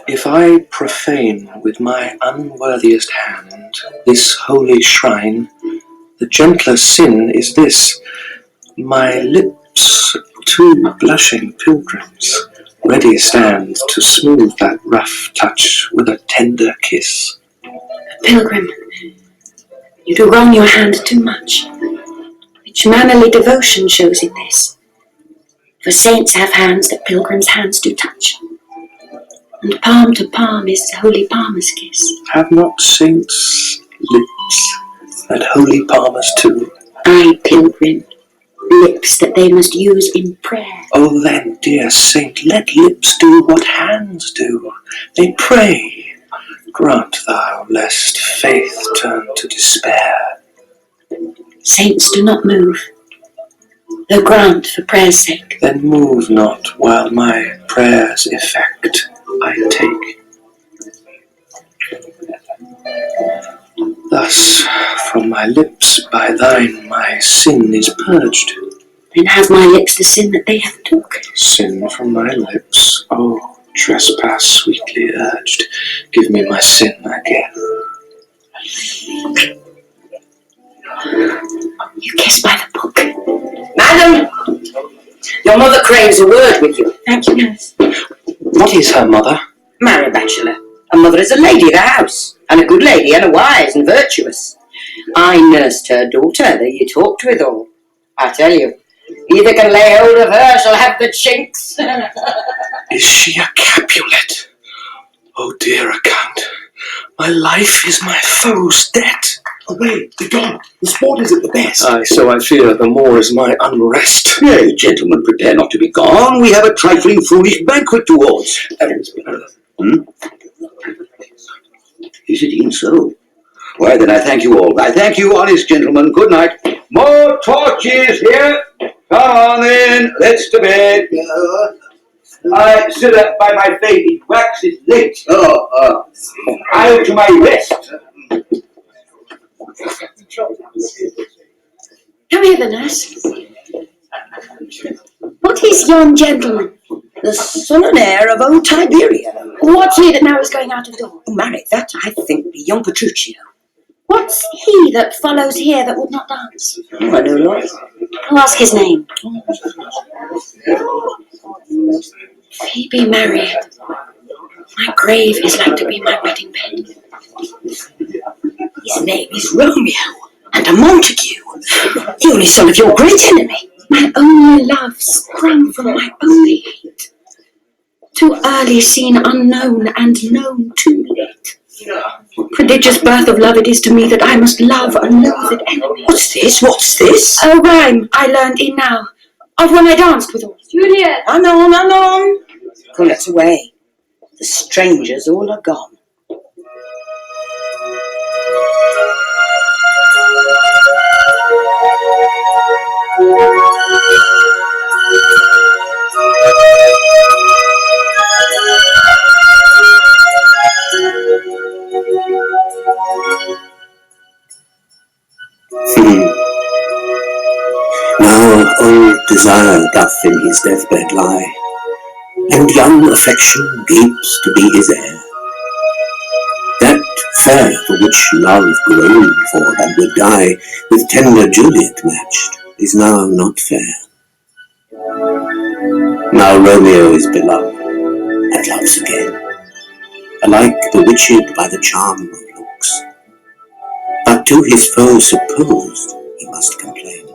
If I profane with my unworthiest hand this holy shrine, the gentler sin is this: my lips, two blushing pilgrims, ready stands to smooth that rough touch with a tender kiss. Pilgrim, you do wrong your hand too much. Which mannerly devotion shows in this? For saints have hands that pilgrims' hands do touch, and palm to palm is holy palmer's kiss. Have not saints lips that holy palmers too? Ay, pilgrim, lips that they must use in prayer. Oh then, dear saint, let lips do what hands do. They pray. Grant thou, lest faith turn to despair. Saints do not move, though grant for prayer's sake. Then move not while my prayer's effect I take. Thus from my lips by thine my sin is purged. Then have my lips the sin that they have took. Sin from my lips, oh, trespass sweetly urged, give me my sin again. You kiss by the book. Madam, your mother craves a word with you. Thank you, nurse. What is her mother? Marry, bachelor. Her mother is a lady of the house, and a good lady, and a wise and virtuous. I nursed her daughter that you talked withal. I tell you, either can lay hold of her, she'll have the chinks. Is she a Capulet? Oh dear account, my life is my foe's debt. Away, be gone. The sport is at the best. Aye, so I fear the more is my unrest. Nay, gentlemen, prepare not to be gone. We have a trifling foolish banquet towards. Is it e'en so? Why, then I thank you all. I thank you, honest gentlemen. Good night. More torches here. Come on then. Let's to bed. I sit up by my faded wax. It's late. I'll to my rest. Come here, the nurse. What is yon gentleman? The son and heir of old Tiberia. What's he that now is going out of the door? Oh, marry, that I think be young Petruchio. What's he that follows here that would not dance? Oh, I know not. I'll ask his name. If he be married, my grave is like to be my wedding bed. His name is Romeo, and a Montague, the only son of your great enemy. My only love sprung from my only hate. Too early seen unknown, and known too late. Prodigious birth of love it is to me that I must love a loathed enemy. What's this? What's this? A rhyme I learned in now, of when I danced with all. Juliet! Anon, anon. Pull it away. The strangers all are gone. Now old desire doth in his deathbed lie, and young affection gapes to be his heir. That fair for which love groaned for and would die, with tender Juliet matched, is now not fair. Now Romeo is beloved, and loves again, alike bewitched by the charm of looks. But to his foe supposed he must complain,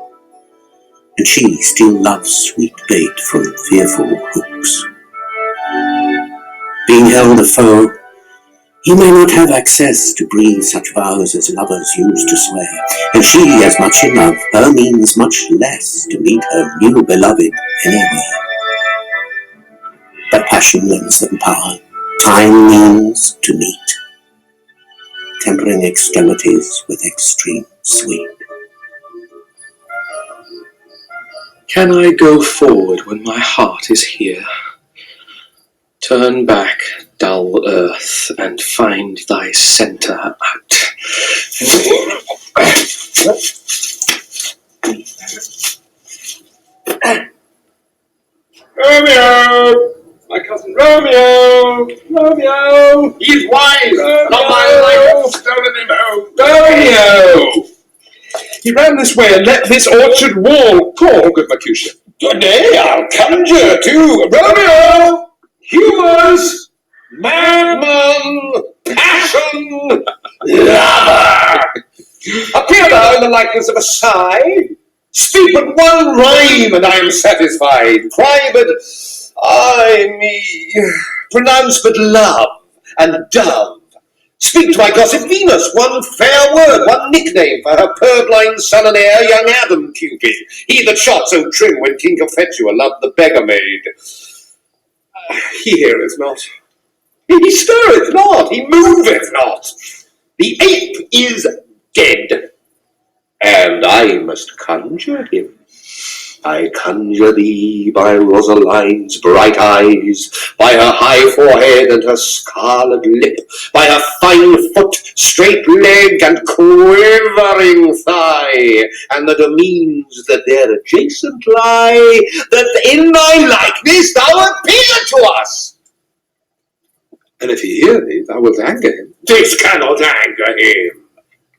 and she still loves sweet bait from fearful hooks. Being held a foe, he may not have access to breathe such vows as lovers use to swear, and she as much in love, her means much less to meet her new beloved anywhere. But passion lends them power, time means to meet, tempering extremities with extreme sweet. Can I go forward when my heart is here? Turn back, dull earth, and find thy centre out. Romeo! My cousin Romeo! Romeo! He's wise! Not my life! Stolen him home! Romeo! He ran this way and leapt this orchard wall. Call, good Mercutio. Good day, I'll conjure too. Romeo! Humors, madman, passion, lover. Appear thou in the likeness of a sigh. Speak but one rhyme, and I am satisfied. Cry but pronounce but love and dove. Speak to my gossip Venus, one fair word, one nickname for her purblind son and heir, young Adam Cupid, he that shot so trim when King Cophetua loved the beggar maid. He heareth not, he stirreth not, he moveth not. The ape is dead, and I must conjure him. I conjure thee by Rosaline's bright eyes, by her high forehead and her scarlet lip, by her fine foot, straight leg, and quivering thigh, and the domains that there adjacent lie, that in thy likeness thou appear to us. And if he hear thee, thou wilt anger him. This cannot anger him.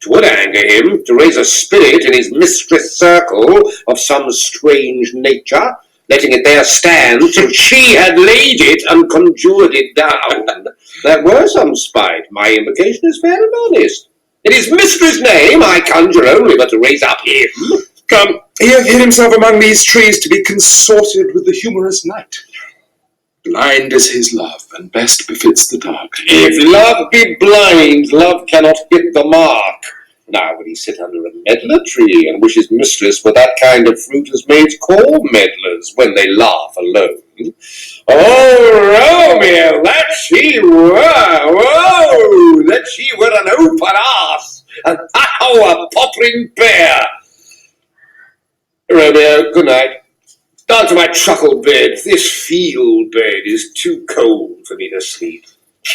'Twould anger him to raise a spirit in his mistress' circle of some strange nature, letting it there stand till she had laid it and conjured it down. There were some spite. My invocation is fair and honest. In his mistress' name I conjure only but to raise up him. Come, he hath hid himself among these trees to be consorted with the humorous night. Blind is his love, and best befits the dark. If love be blind, love cannot hit the mark. Now would he sit under a medlar tree and wish his mistress were that kind of fruit as maids call medlars when they laugh alone? Oh, Romeo, that she were an open ass, and how a poppering bear. Romeo, good night. Down to my truckle bed. This field bed is too cold for me to sleep.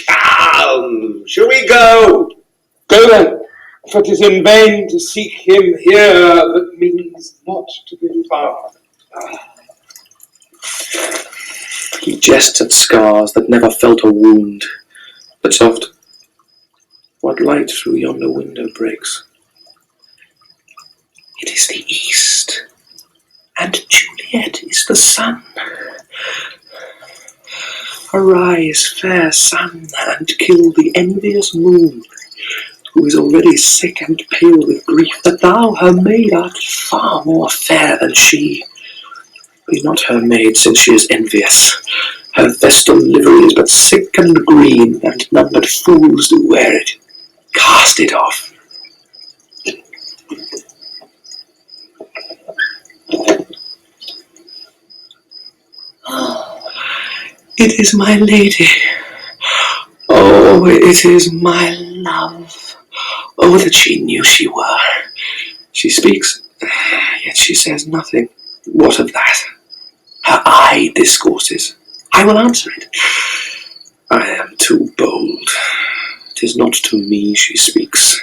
Come, shall we go? Go then, for 'tis in vain to seek him here that means not to be found. He jests at scars that never felt a wound. But soft, what light through yonder window breaks? It is the east, and Juliet is the sun. Arise, fair sun, and kill the envious moon, who is already sick and pale with grief that thou, her maid, art far more fair than she. Be not her maid, since she is envious. Her vestal livery is but sick and green, and none but fools do wear it. Cast it off. It is my lady. Oh, it is my love. Oh, that she knew she were. She speaks, yet she says nothing. What of that? Her eye discourses. I will answer it. I am too bold. 'Tis not to me she speaks.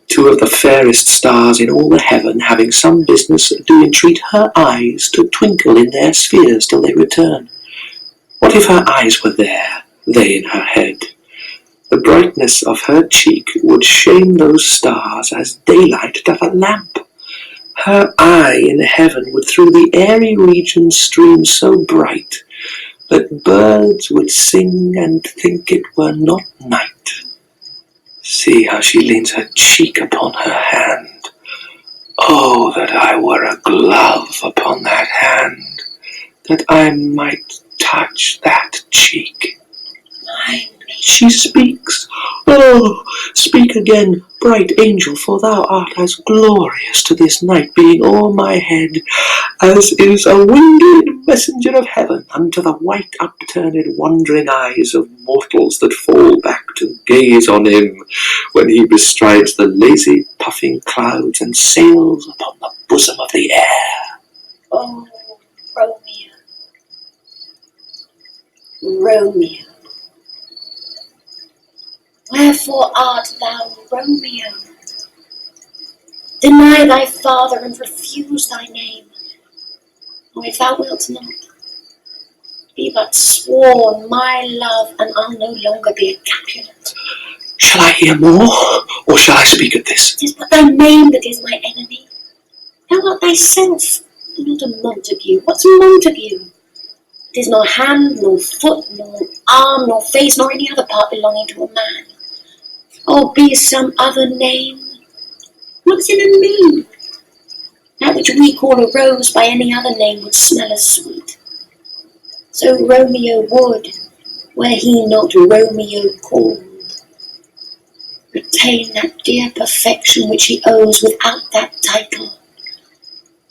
Two of the fairest stars in all the heaven, having some business, do entreat her eyes to twinkle in their spheres till they return. What if her eyes were there, they in her head? The brightness of her cheek would shame those stars as daylight doth a lamp. Her eye in heaven would through the airy region stream so bright that birds would sing and think it were not night. See how she leans her cheek upon her hand. Oh, that I were a glove upon that hand, that I might touch that cheek. She speaks. Oh, speak again, bright angel, for thou art as glorious to this night, being o'er my head, as is a winged messenger of heaven unto the white upturned wondering eyes of mortals that fall back to gaze on him when he bestrides the lazy puffing clouds and sails upon the bosom of the air. Oh, Romeo, Romeo, wherefore art thou Romeo? Deny thy father and refuse thy name, or if thou wilt not, be but sworn my love, and I'll no longer be a Capulet. Shall I hear more, or shall I speak of this? It is but thy name that is my enemy. Thou art thyself, and not a Montague. What's Montague? 'Tis nor hand, nor foot, nor arm, nor face, nor any other part belonging to a man. Or be some other name. What's in a name? That which we call a rose by any other name would smell as sweet. So Romeo would, were he not Romeo called, retain that dear perfection which he owes without that title.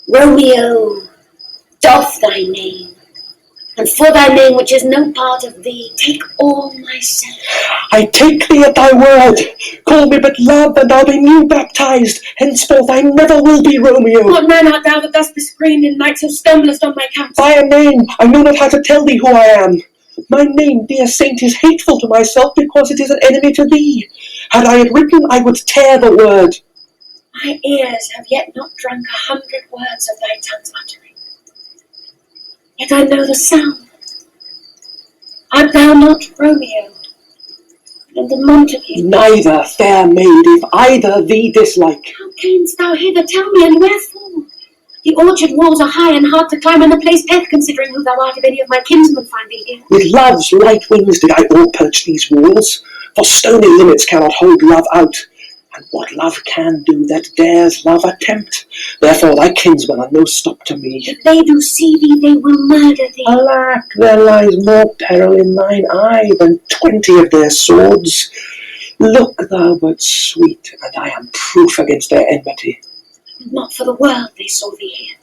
Romeo, doff thy name, and for thy name which is no part of thee, take all myself. I take thee at thy word. Call me but love, and I'll be new baptized. Henceforth I never will be Romeo. What man art thou that thus bescreened in night so stumblest on my counsel? By a name, I know not how to tell thee who I am. My name, dear saint, is hateful to myself because it is an enemy to thee. Had I it written, I would tear the word. My ears have yet not drunk 100 words of thy tongue's uttering. Yet I know the sound. Art thou not Romeo, and the Montague? Neither, fair maid, if either thee dislike. How camest thou hither? Tell me, and wherefore? The orchard walls are high and hard to climb, and the place death, considering who thou art, if any of my kinsmen find thee here. With love's light wings did I o'erperch these walls, for stony limits cannot hold love out. And what love can do that dares love attempt? Therefore thy kinsmen are no stop to me. If they do see thee, they will murder thee. Alack, there lies more peril in thine eye than 20 of their swords. Look thou but sweet, and I am proof against their enmity. Not for the world they saw thee here.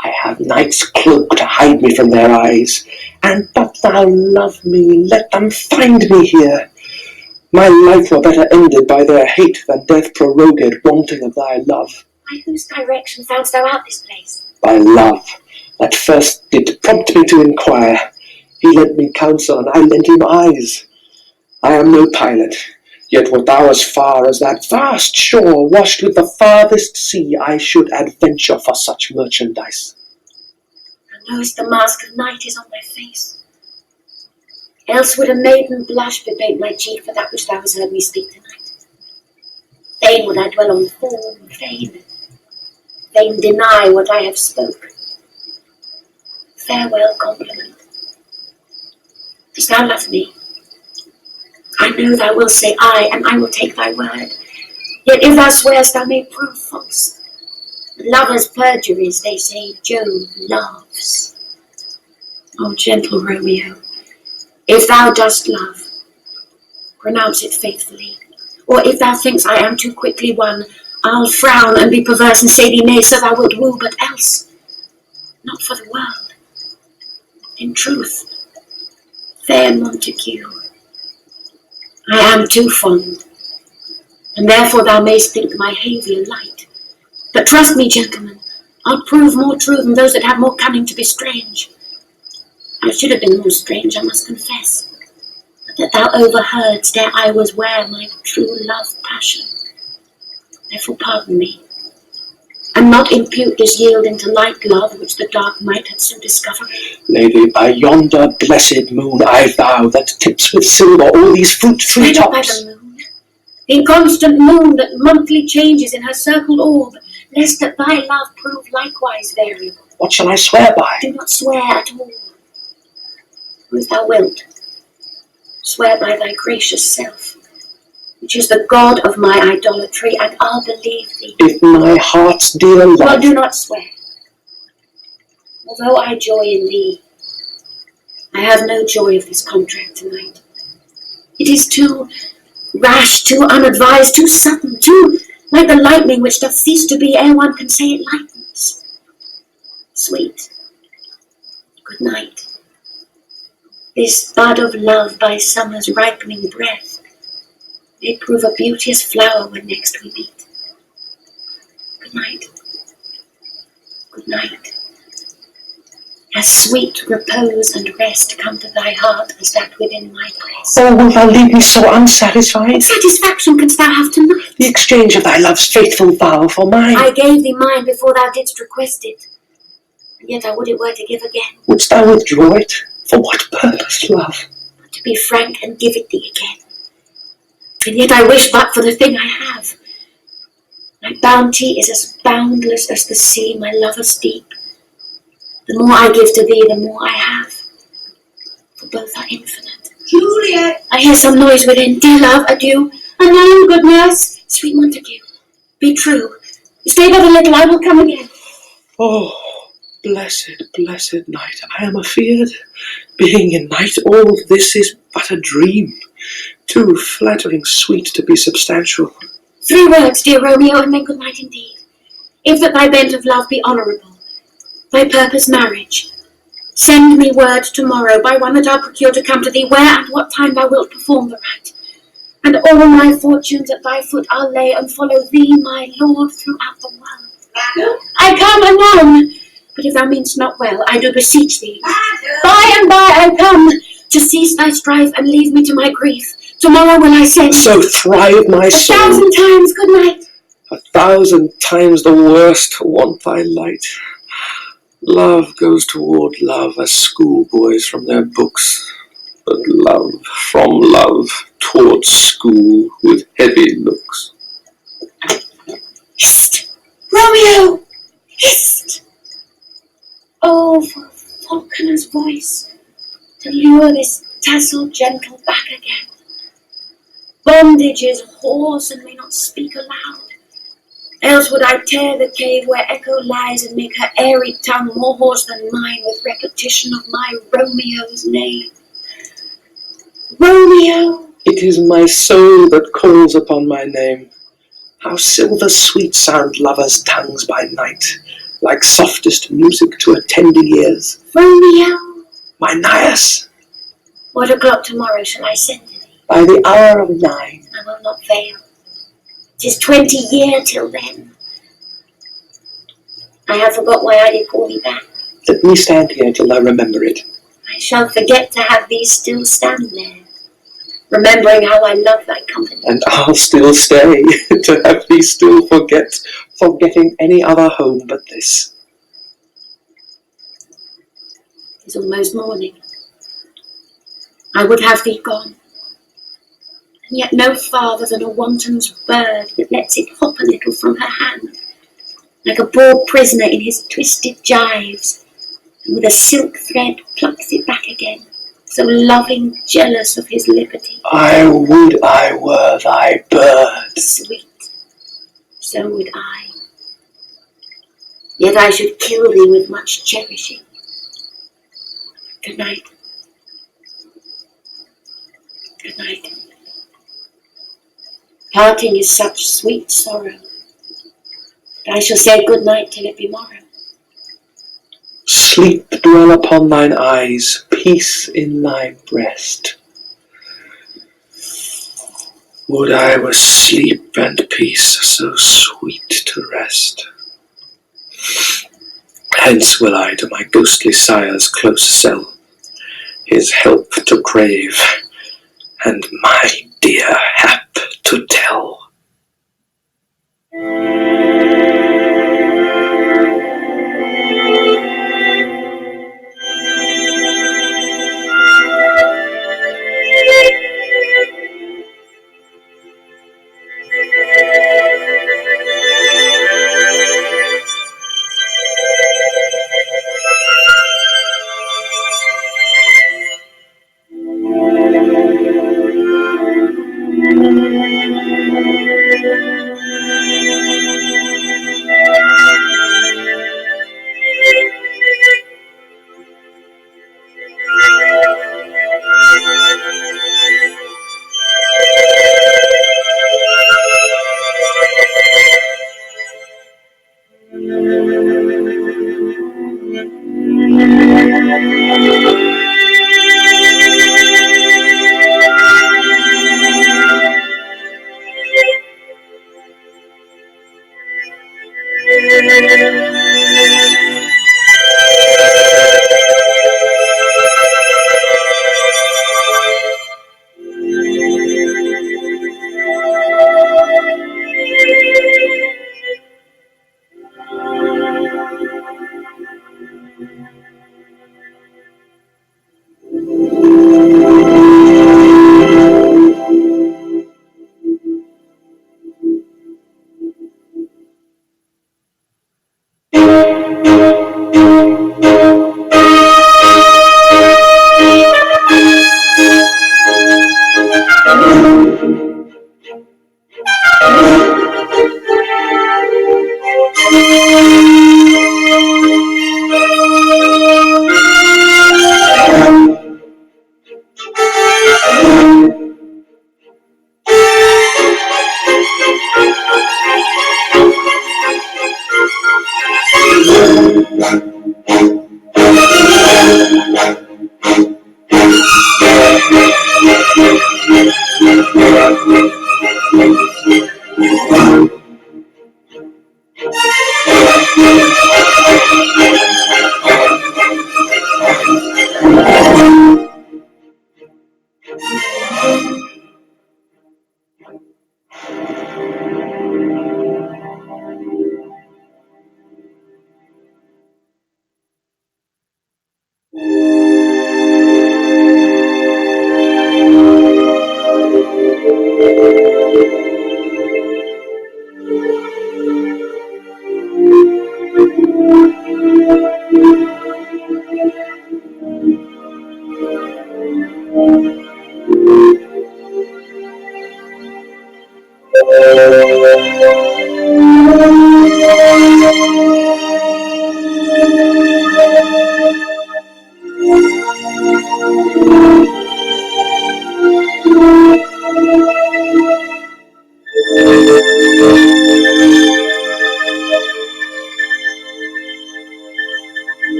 I have night's cloak to hide me from their eyes, and but thou love me, let them find me here. My life were better ended by their hate than death prorogued, wanting of thy love. By whose direction foundst thou out this place? By love, that first did prompt me to inquire. He lent me counsel, and I lent him eyes. I am no pilot, yet wert thou as far as that vast shore, washed with the farthest sea, I should adventure for such merchandise. Thou knowest the mask of night is on my face. Else would a maiden blush bepaint my cheek for that which thou hast heard me speak tonight. Fain would I dwell on form, fain deny what I have spoke. Farewell compliment. Dost thou love me? I know thou wilt say aye, and I will take thy word. Yet if thou swearest, thou may prove false. Lovers' perjuries, they say, Jove loves. O gentle Romeo, if thou dost love, pronounce it faithfully. Or if thou thinkst I am too quickly won, I'll frown and be perverse and say thee nay, so thou wilt woo, but else, not for the world. In truth, fair Montague, I am too fond, and therefore thou mayst think my haviour light. But trust me, gentlemen, I'll prove more true than those that have more cunning to be strange. I should have been more strange, I must confess, but that thou overheardst ere I was ware my true love passion. Therefore pardon me, and not impute this yielding to light love which the dark night had so discovered. Lady, by yonder blessed moon I vow that tips with silver all these fruit-tree Not by tops. the moon, the inconstant moon that monthly changes in her circled orb, lest that thy love prove likewise variable. What shall I swear by? Do not swear at all. Or if thou wilt, swear by thy gracious self, which is the God of my idolatry, and I'll believe thee. If my heart's dear love... Well, do not swear. Although I joy in thee, I have no joy of this contract tonight. It is too rash, too unadvised, too sudden, too like the lightning which doth cease to be ere one can say it lightens. Sweet, good night. This bud of love by summer's ripening breath may prove a beauteous flower when next we meet. Good night. Good night. As sweet repose and rest come to thy heart as that within my breast. Oh, wilt thou leave me so unsatisfied? What satisfaction canst thou have tonight? The exchange of thy love's faithful vow for mine. I gave thee mine before thou didst request it, and yet I would it were to give again. Wouldst thou withdraw it? For what purpose, love? But to be frank and give it thee again. And yet I wish but for the thing I have. My bounty is as boundless as the sea, my love as deep. The more I give to thee, the more I have. for both are infinite. Juliet! I hear some noise within. Dear love, adieu. And now, good nurse, sweet Montague, be true. Stay but a little, I will come again. Oh, blessed, blessed night. I am afeard, being in night, all this is but a dream, too flattering sweet to be substantial. 3 words, dear Romeo, and then good night indeed. If that thy bent of love be honourable, thy purpose marriage, send me word tomorrow by one that I'll procure to come to thee, where and what time thou wilt perform the rite. And all my fortunes at thy foot I'll lay, and follow thee, my lord, throughout the world. I come anon, but if thou mean'st not well, I do beseech thee, by and by I come, to cease thy strife and leave me to my grief. Tomorrow will I send. So thrive my soul. 1,000 times good night. 1,000 times the worst want thy light. Love goes toward love as schoolboys from their books, but love from love towards school with heavy looks. Hist! Romeo! Hist! Oh, for a falconer's voice to lure this tasseled gentle back again. Bondage is hoarse and may not speak aloud. Else would I tear the cave where echo lies, and make her airy tongue more hoarse than mine with repetition of my Romeo's name. Romeo! It is my soul that calls upon my name. How silver sweet sound lovers' tongues by night, like softest music to attending ears. Romeo! My Nias, What o'clock tomorrow shall I send to thee? by the hour of 9. I will not fail. 'Tis 20 year till then. I have forgot why I did call thee back. Let me stand here till I remember it. I shall forget to have thee still stand there, remembering how I love thy company. And I'll still stay to have thee still forgetting any other home but this. 'Tis almost morning. I would have thee gone, and yet no farther than a wanton's bird that lets it hop a little from her hand, like a bored prisoner in his twisted gyves, and with a silk thread plucks it back again, so loving, jealous of his liberty. I would I were thy bird. Sweet, so would I. Yet I should kill thee with much cherishing. Good night. Good night. Parting is such sweet sorrow, but I shall say good night till it be morrow. Sleep dwell upon thine eyes, peace in thy breast. Would I were sleep and peace, so sweet to rest. Hence will I to my ghostly sire's close cell, his help to crave, and my dear hap to tell.